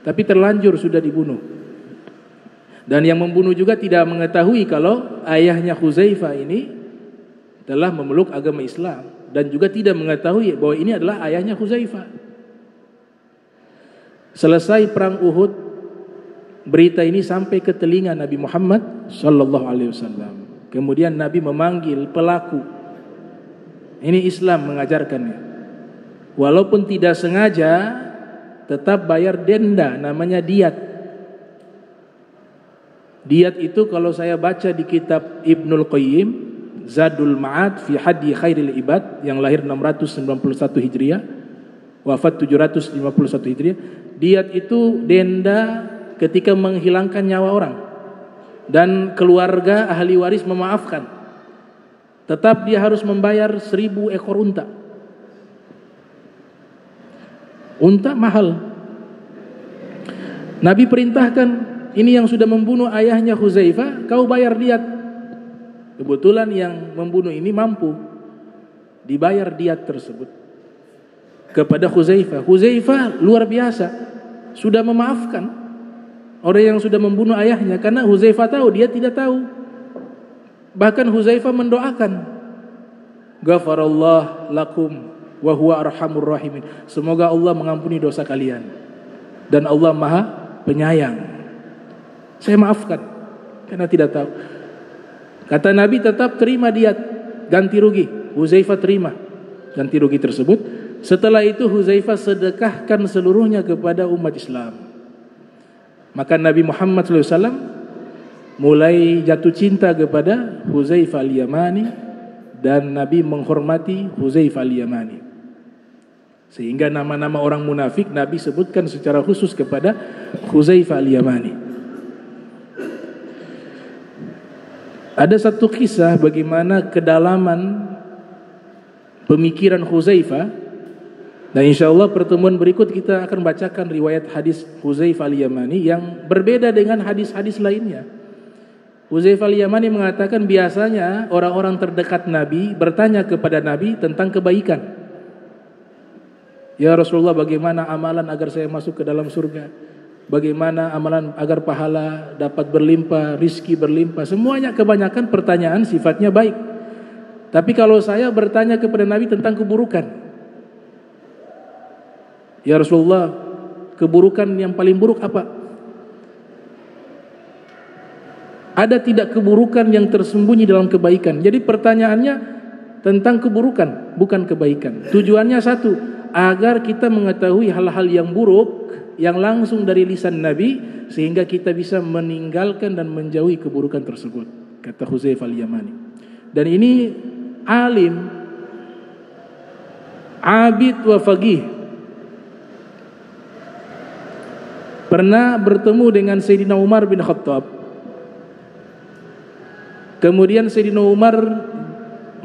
[SPEAKER 2] Tapi terlanjur sudah dibunuh. Dan yang membunuh juga tidak mengetahui kalau ayahnya Huzaifah ini telah memeluk agama Islam, dan juga tidak mengetahui bahwa ini adalah ayahnya Huzaifah. Selesai perang Uhud, berita ini sampai ke telinga Nabi Muhammad sallallahu alaihi wasallam. Kemudian Nabi memanggil pelaku. Ini Islam mengajarkannya. Walaupun tidak sengaja, tetap bayar denda, namanya diat. Diat itu kalau saya baca di kitab Ibnul Qayyim, Zadul Ma'ad fi Hadi Khairil Ibad, yang lahir 691 Hijriah, wafat 751 Hijriah. Diat itu denda ketika menghilangkan nyawa orang, dan keluarga ahli waris memaafkan. Tetap dia harus membayar 1000 ekor unta. Unta mahal. Nabi perintahkan, ini yang sudah membunuh ayahnya Huzaifah, kau bayar diat. Kebetulan yang membunuh ini mampu, dibayar diat tersebut kepada Huzaifah. Huzaifah luar biasa, sudah memaafkan orang yang sudah membunuh ayahnya, karena Huzaifah tahu, dia tidak tahu. Bahkan Huzaifah mendoakan, Ghafarallah lakum wa huwa arhamur rahimin. Semoga Allah mengampuni dosa kalian, dan Allah Maha Penyayang. Saya maafkan karena tidak tahu. Kata Nabi, tetap terima diat, ganti rugi. Huzaifah terima ganti rugi tersebut. Setelah itu Huzaifah sedekahkan seluruhnya kepada umat Islam. Maka Nabi Muhammad SAW mulai jatuh cinta kepada Huzaifah al-Yamani, dan Nabi menghormati Huzaifah al-Yamani. Sehingga nama-nama orang munafik Nabi sebutkan secara khusus kepada Huzaifah al-Yamani. Ada satu kisah bagaimana kedalaman pemikiran Huzaifah, dan insyaallah pertemuan berikut kita akan bacakan riwayat hadis Huzaifah al-Yamani yang berbeda dengan hadis-hadis lainnya. Huzaifah al-Yamani mengatakan, biasanya orang-orang terdekat Nabi bertanya kepada Nabi tentang kebaikan. Ya Rasulullah, bagaimana amalan agar saya masuk ke dalam surga? Bagaimana amalan agar pahala dapat berlimpah, rizki berlimpah? Semuanya kebanyakan pertanyaan sifatnya baik. Tapi kalau saya bertanya kepada Nabi tentang keburukan, ya Rasulullah, keburukan yang paling buruk apa? Ada tidak keburukan yang tersembunyi dalam kebaikan? Jadi pertanyaannya tentang keburukan, bukan kebaikan. Tujuannya satu, agar kita mengetahui hal-hal yang buruk yang langsung dari lisan Nabi, sehingga kita bisa meninggalkan dan menjauhi keburukan tersebut, kata Huzaifah al-Yamani. Dan ini alim, abid wa faqih, pernah bertemu dengan Sayyidina Umar bin Khattab. Kemudian Sayyidina Umar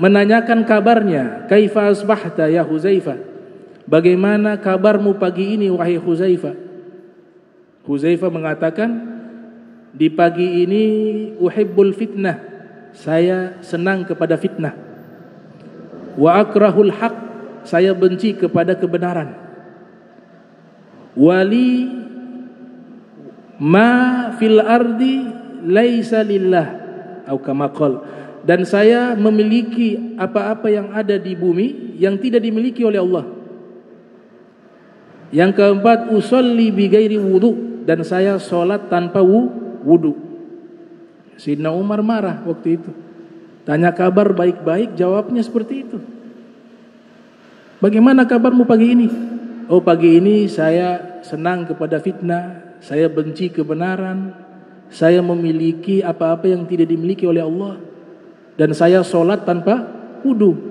[SPEAKER 2] menanyakan kabarnya, kaifa asbahta ya Huzaifah? Bagaimana kabarmu pagi ini wahai Huzaifah? Huzaifah mengatakan, di pagi ini uhibbul fitnah, saya senang kepada fitnah. Wa akrahul haq, saya benci kepada kebenaran. Wali ma fil ardi laisa lillah, atau kama qala, dan saya memiliki apa-apa yang ada di bumi yang tidak dimiliki oleh Allah. Yang keempat, usolli bi ghairi wudu, dan saya sholat tanpa wudu. Sayyidina Umar marah waktu itu. Tanya kabar baik-baik, jawabnya seperti itu. Bagaimana kabarmu pagi ini? Oh, pagi ini saya senang kepada fitnah, saya benci kebenaran, saya memiliki apa-apa yang tidak dimiliki oleh Allah, dan saya sholat tanpa wudu.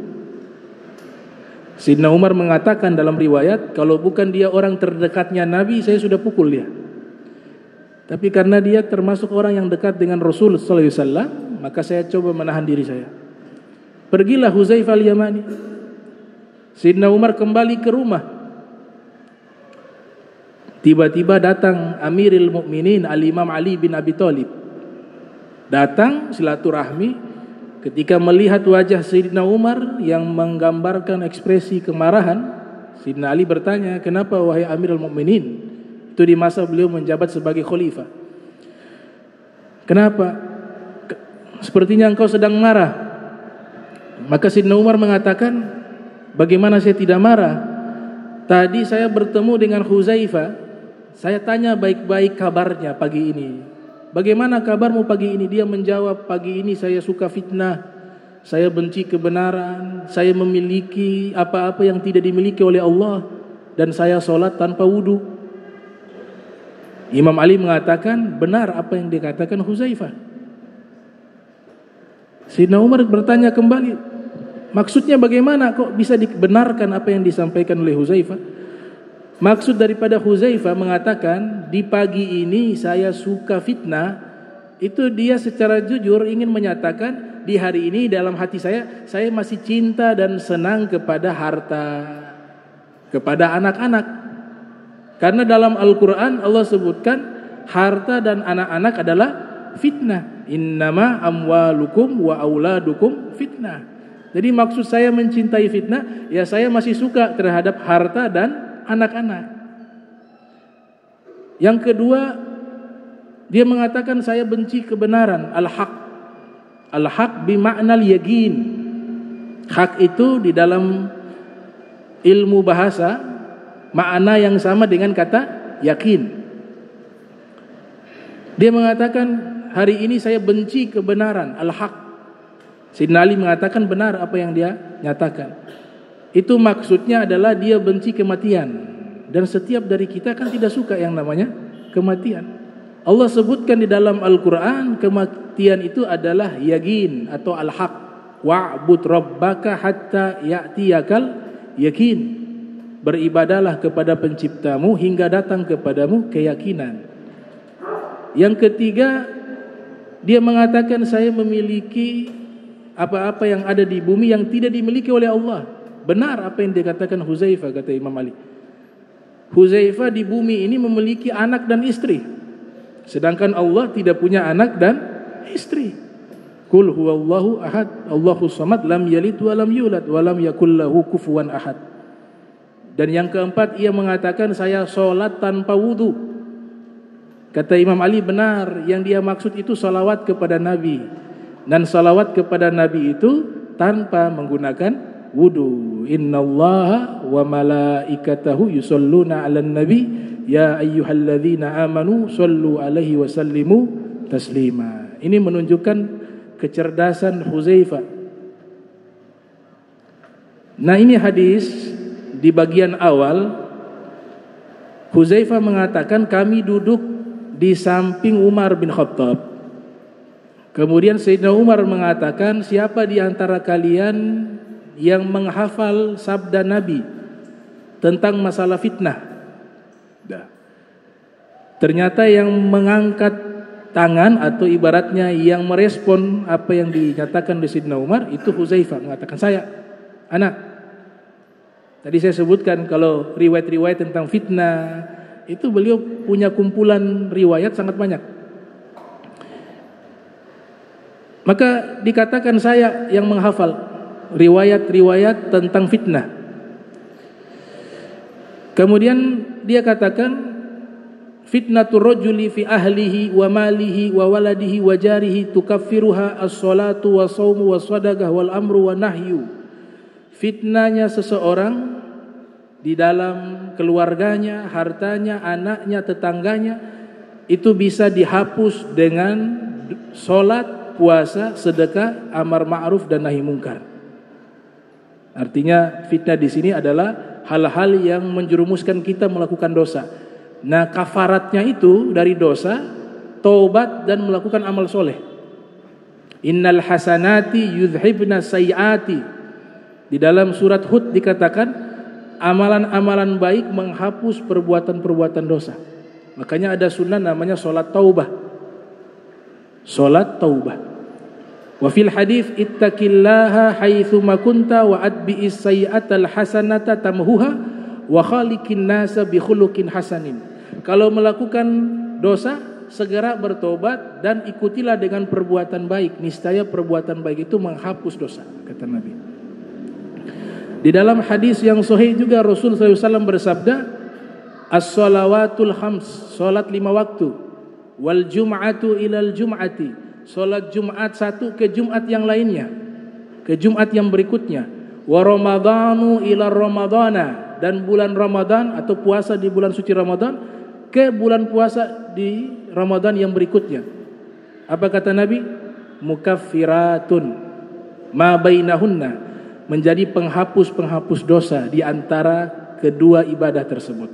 [SPEAKER 2] Sayyidina Umar mengatakan dalam riwayat, kalau bukan dia orang terdekatnya Nabi, saya sudah pukul dia. Tapi karena dia termasuk orang yang dekat dengan Rasul sallallahu alaihi wasallam, maka saya coba menahan diri saya. Pergilah Huzaifah al-Yamani. Sayyidina Umar kembali ke rumah. Tiba-tiba datang Amirul Mukminin Al-Imam Ali bin Abi Thalib. Datang silaturahmi, ketika melihat wajah Sayyidina Umar yang menggambarkan ekspresi kemarahan, Sayyidina Ali bertanya, kenapa wahai Amirul Mukminin? Itu di masa beliau menjabat sebagai khalifah. Kenapa? Sepertinya engkau sedang marah. Maka Sayyidina Umar mengatakan, bagaimana saya tidak marah? Tadi saya bertemu dengan Huzaifah, saya tanya baik-baik kabarnya pagi ini. Bagaimana kabarmu pagi ini? Dia menjawab, pagi ini saya suka fitnah, saya benci kebenaran, saya memiliki apa-apa yang tidak dimiliki oleh Allah, dan saya sholat tanpa wudu. Imam Ali mengatakan, benar apa yang dikatakan Huzaifah. Sayyidina Umar bertanya kembali, maksudnya bagaimana kok bisa dibenarkan apa yang disampaikan oleh Huzaifah? Maksud daripada Huzaifah mengatakan, di pagi ini saya suka fitnah, itu dia secara jujur ingin menyatakan, di hari ini dalam hati saya masih cinta dan senang kepada harta, kepada anak-anak. Karena dalam Al-Quran Allah sebutkan, harta dan anak-anak adalah fitnah. Innama amwalukum wa auladukum fitnah. Jadi maksud saya mencintai fitnah, ya saya masih suka terhadap harta dan anak-anak. Yang kedua, dia mengatakan saya benci kebenaran, al-haq. Al-haq bima'nal yaqin. Hak itu di dalam ilmu bahasa makna yang sama dengan kata yakin. Dia mengatakan hari ini saya benci kebenaran, al-haq. Sayyidina Ali mengatakan benar apa yang dia nyatakan. Itu maksudnya adalah dia benci kematian. Dan setiap dari kita kan tidak suka yang namanya kematian. Allah sebutkan di dalam Al-Quran, kematian itu adalah yaqin atau al-haq. Wa'bud rabbaka hatta ya'tiyakal yakin. Beribadalah kepada penciptamu hingga datang kepadamu keyakinan. Yang ketiga, dia mengatakan saya memiliki apa-apa yang ada di bumi yang tidak dimiliki oleh Allah. Benar apa yang dikatakan Huzaifah, kata Imam Ali. Huzaifah di bumi ini memiliki anak dan istri, sedangkan Allah tidak punya anak dan istri. Qul huwallahu ahad, Allahus samad, lam yalid wa lam yulad wa lam yakul lahu kufuwan ahad. Dan yang keempat, ia mengatakan saya sholat tanpa wudu. Kata Imam Ali, benar, yang dia maksud itu salawat kepada Nabi. Dan salawat kepada Nabi itu tanpa menggunakan wudu. Innallaha wa malaikatahu yusalluna 'alan nabi ya ayyuhalladzina amanu sallu 'alaihi wa sallimu taslima. Ini menunjukkan kecerdasan Huzaifah. Nah, ini hadis di bagian awal Huzaifah mengatakan kami duduk di samping Umar bin Khattab. Kemudian Sayyidina Umar mengatakan, siapa di antara kalian yang menghafal sabda Nabi tentang masalah fitnah? Ternyata yang mengangkat tangan atau ibaratnya yang merespon apa yang dinyatakan oleh Sayyidina Umar itu Huzaifah, mengatakan saya, anak. Tadi saya sebutkan kalau riwayat-riwayat tentang fitnah itu beliau punya kumpulan riwayat sangat banyak. Maka dikatakan saya yang menghafal riwayat-riwayat tentang fitnah. Kemudian dia katakan fitnatur rajuli fi ahlihi wa malihi wa waladihi wa jarihi tukaffiruha as-salatu wa shaumu wa shadaqah wal amru wa nahyu. Fitnahnya seseorang di dalam keluarganya, hartanya, anaknya, tetangganya itu bisa dihapus dengan salat, puasa, sedekah, amar ma'ruf dan nahi mungkar. Artinya fitnah di sini adalah hal-hal yang menjerumuskan kita melakukan dosa. Nah, kafaratnya itu dari dosa, taubat dan melakukan amal soleh. Innal hasanati yudhibna sayyiati. Di dalam surat Hud dikatakan amalan-amalan baik menghapus perbuatan-perbuatan dosa. Makanya ada sunnah namanya salat taubah. Salat taubah. Wa fil hadits ittaqillaha haitsu ma kunta wa atbi'is sayyi'atal hasanata tamhuha wa khaliqin nasa bi khuluqin hasanin. Kalau melakukan dosa, segera bertobat dan ikutilah dengan perbuatan baik. Niscaya perbuatan baik itu menghapus dosa, kata Nabi. Di dalam hadis yang sahih juga Rasul SAW bersabda, as-salawatul khams, salat 5 waktu, wal jum'atu ilal jum'ati, salat Jumat satu ke Jumat yang lainnya, ke Jumat yang berikutnya, wa ramadhanu ila ramadhana, dan bulan Ramadan atau puasa di bulan suci Ramadan ke bulan puasa di Ramadan yang berikutnya. Apa kata Nabi? Mukaffiratun ma bainahunna, menjadi penghapus-penghapus dosa di antara kedua ibadah tersebut.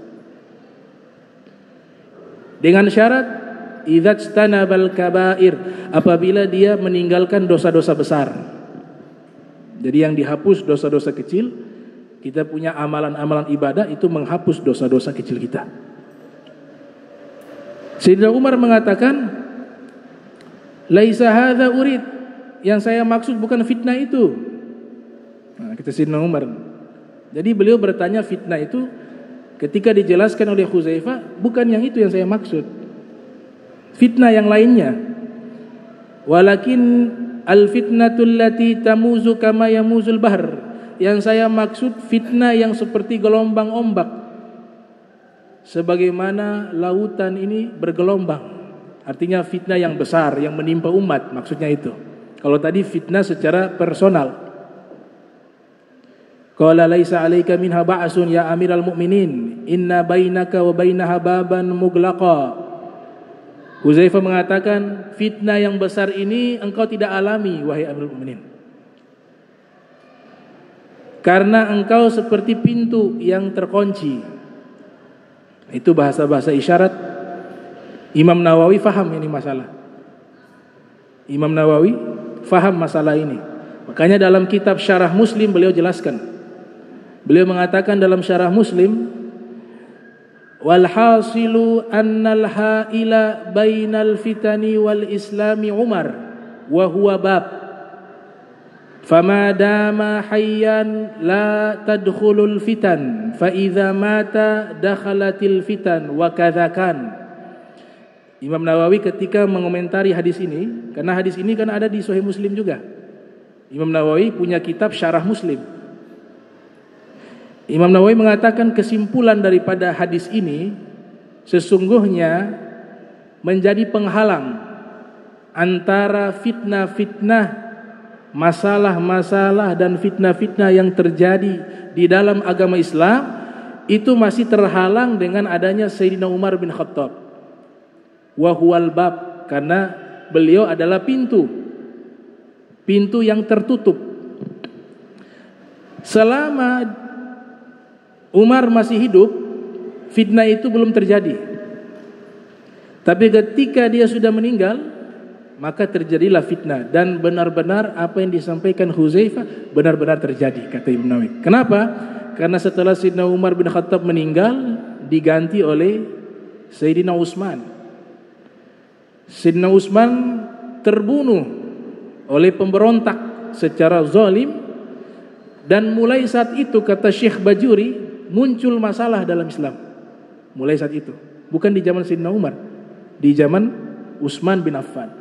[SPEAKER 2] Dengan syarat idzajtanabal kaba'ir, apabila dia meninggalkan dosa-dosa besar. Jadi yang dihapus dosa-dosa kecil, kita punya amalan-amalan ibadah itu menghapus dosa-dosa kecil kita. Sayyidina Umar mengatakan, laisa hadza urid, yang saya maksud bukan fitnah itu. Nah, kata Sayyidina Umar. Jadi beliau bertanya fitnah itu ketika dijelaskan oleh Huzaifah, bukan yang itu yang saya maksud. Fitnah yang lainnya. Walakin al-fitnatul lati tamuzu kama yamuzul bahr. Yang saya maksud fitnah yang seperti gelombang ombak, sebagaimana lautan ini bergelombang. Artinya fitnah yang besar yang menimpa umat, maksudnya itu. Kalau tadi fitnah secara personal. Qala laisa 'alaika minha ba'sun ya amiral mu'minin, inna bainaka wa bainaha baban mughlaqa. Huzaifah mengatakan, fitnah yang besar ini engkau tidak alami wahai amirul mu'minin, karena engkau seperti pintu yang terkunci. Itu bahasa-bahasa isyarat. Imam Nawawi faham ini masalah. Imam Nawawi faham masalah ini. Makanya dalam kitab Syarah Muslim beliau jelaskan. Beliau mengatakan dalam Syarah Muslim, wal hasilu annal haila bainal fitani wal islami Umar wa huwa bab. Fama dama hayyan la tadkhulul fitan, fa idza mata dakhalatil fitan wa kadzakan. Imam Nawawi ketika mengomentari hadis ini, karena hadis ini kan ada di Sahih Muslim juga. Imam Nawawi punya kitab Syarah Muslim. Imam Nawawi mengatakan kesimpulan daripada hadis ini sesungguhnya menjadi penghalang antara fitnah-fitnah, masalah-masalah dan fitnah-fitnah yang terjadi di dalam agama Islam itu masih terhalang dengan adanya Sayyidina Umar bin Khattab. Wa huwal bab, karena beliau adalah pintu yang tertutup. Selama Umar masih hidup, fitnah itu belum terjadi. Tapi ketika dia sudah meninggal, maka terjadilah fitnah, dan benar-benar apa yang disampaikan Huzaifah benar-benar terjadi, kata Ibnu Nawawi. Kenapa? Karena setelah Sayyidina Umar bin Khattab meninggal, diganti oleh Sayyidina Utsman. Sayyidina Utsman terbunuh oleh pemberontak secara zalim, dan mulai saat itu kata Syekh Bajuri muncul masalah dalam Islam. Mulai saat itu, bukan di zaman Sayyidina Umar, di zaman Utsman bin Affan.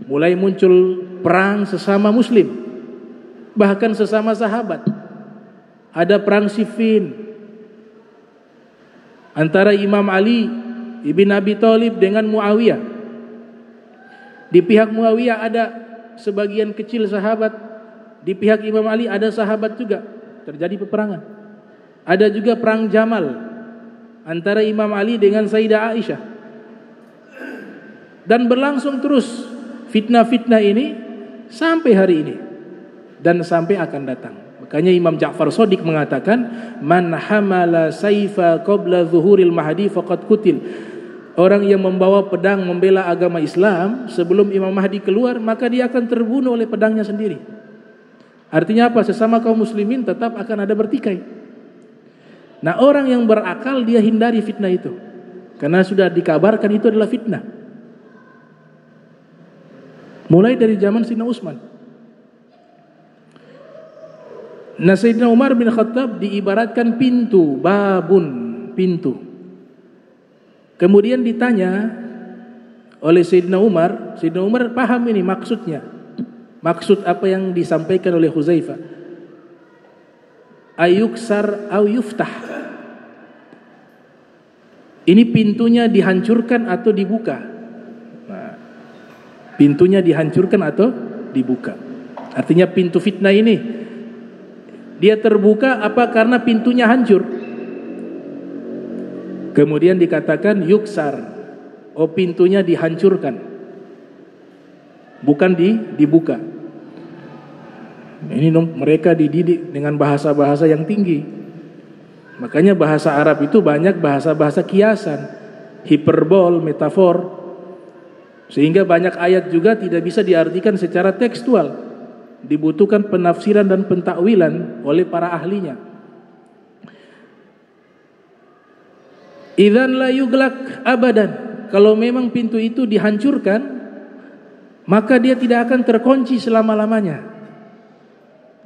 [SPEAKER 2] Mulai muncul perang sesama muslim, bahkan sesama sahabat. Ada perang Siffin antara Imam Ali ibn Abi Thalib dengan Muawiyah. Di pihak Muawiyah ada sebagian kecil sahabat, di pihak Imam Ali ada sahabat juga. Terjadi peperangan. Ada juga perang Jamal antara Imam Ali dengan Sayyidah Aisyah. Dan berlangsung terus fitnah-fitnah ini sampai hari ini dan sampai akan datang. Makanya Imam Ja'far Shadiq mengatakan, man hamala saifa qabla zuhuril mahdi faqad kutil. Orang yang membawa pedang membela agama Islam sebelum Imam Mahdi keluar, maka dia akan terbunuh oleh pedangnya sendiri. Artinya apa? Sesama kaum muslimin tetap akan ada bertikai. Nah, orang yang berakal dia hindari fitnah itu, karena sudah dikabarkan itu adalah fitnah. Mulai dari zaman Sayyidina Utsman. Nah, Sayyidina Umar bin Khattab diibaratkan pintu, babun, pintu. Kemudian ditanya oleh Sayyidina Umar. Sayyidina Umar paham ini maksudnya. Maksud apa yang disampaikan oleh Huzaifah. Ayuksar au yuftah. Ini pintunya dihancurkan atau dibuka. Nah, pintunya dihancurkan atau dibuka. Artinya pintu fitnah ini dia terbuka apa karena pintunya hancur. Kemudian dikatakan yuksar, oh pintunya dihancurkan, bukan dibuka. Ini mereka dididik dengan bahasa-bahasa yang tinggi. Makanya bahasa Arab itu banyak bahasa-bahasa kiasan, hiperbol, metafor. Sehingga banyak ayat juga tidak bisa diartikan secara tekstual. Dibutuhkan penafsiran dan pentakwilan oleh para ahlinya. Idzan la yuglak abadan. Kalau memang pintu itu dihancurkan, maka dia tidak akan terkunci selama-lamanya.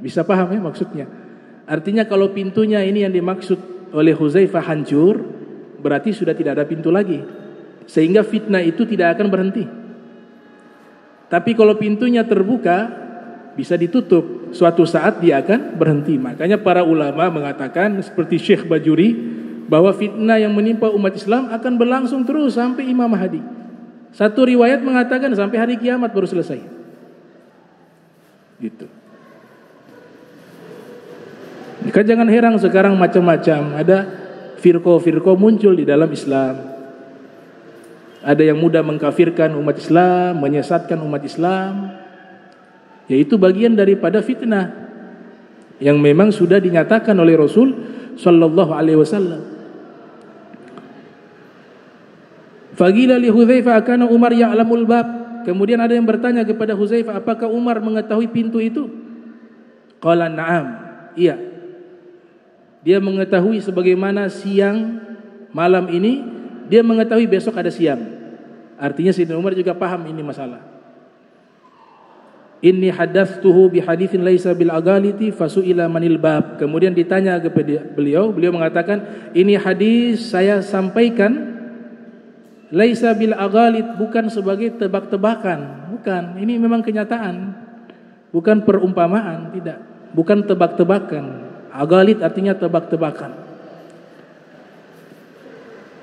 [SPEAKER 2] Bisa paham ya maksudnya? Artinya kalau pintunya ini yang dimaksud oleh Huzaifah hancur, berarti sudah tidak ada pintu lagi. Sehingga fitnah itu tidak akan berhenti. Tapi kalau pintunya terbuka, bisa ditutup, suatu saat dia akan berhenti. Makanya para ulama mengatakan seperti Syekh Bajuri, bahwa fitnah yang menimpa umat Islam akan berlangsung terus sampai Imam Mahdi. Satu riwayat mengatakan sampai hari kiamat baru selesai. Gitu. Maka jangan heran sekarang macam-macam, ada firqah-firqah muncul di dalam Islam. Ada yang mudah mengkafirkan umat Islam, menyesatkan umat Islam. Yaitu bagian daripada fitnah yang memang sudah dinyatakan oleh Rasul sallallahu alaihi wasallam. Faqila li Hudzaifah kana Umar ya'lamul bab. Kemudian ada yang bertanya kepada Hudzaifah, apakah Umar mengetahui pintu itu? Qala na'am. Iya. Dia mengetahui sebagaimana siang malam ini, dia mengetahui besok ada siang. Artinya Sayyidina Umar juga paham ini masalah. Inni hadathtuhu bihaditsin laisa bil aghaliti fasuila manil bab. Kemudian ditanya kepada beliau mengatakan, ini hadis saya sampaikan laisa bil aghalit, bukan sebagai tebak-tebakan, bukan. Ini memang kenyataan. Bukan perumpamaan, tidak. Bukan tebak-tebakan. Aghalit artinya tebak-tebakan.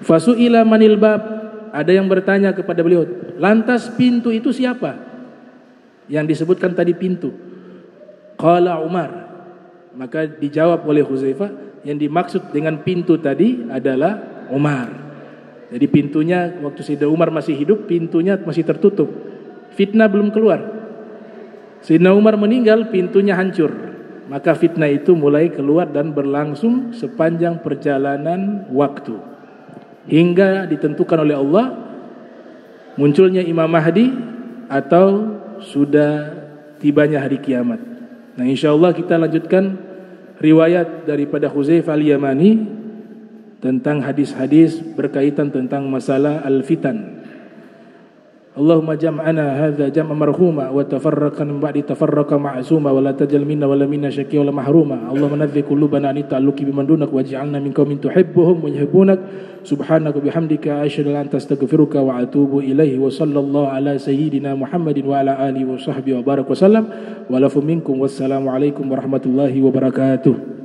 [SPEAKER 2] Fasuila manil bab. Ada yang bertanya kepada beliau, lantas pintu itu siapa? Yang disebutkan tadi pintu. Qala Umar. Maka dijawab oleh Huzaifah, yang dimaksud dengan pintu tadi adalah Umar. Jadi pintunya waktu Sayyidina Umar masih hidup, pintunya masih tertutup. Fitnah belum keluar. Sayyidina Umar meninggal, pintunya hancur. Maka fitnah itu mulai keluar dan berlangsung sepanjang perjalanan waktu. Hingga ditentukan oleh Allah munculnya Imam Mahdi atau sudah tibanya hari kiamat. Nah, insyaallah kita lanjutkan riwayat daripada Huzaifah al-Yamani tentang hadis-hadis berkaitan tentang masalah al-fitan. Allahumma jam'ana hadza jam'a marhuma wa tafarraqan min ba'di tafarraqa ma'suma wa la tajal minna wa la minna syaqiyya wa la mahruma. Allahumma nadzi qulubana an ta'alluqi biman dunak waj'alna min qaumin tuhibbuhum wa yuhibbunak. Subhanaka bihamdika asyhadu an la ilaha illa anta astaghfiruka wa atubu ilaihi. Wa sallallahu ala sayyidina Muhammadin wa ala alihi wa sahbihi wa baraka wa sallam. Wa lafu minkum wassalamu alaikum warahmatullahi wabarakatuh.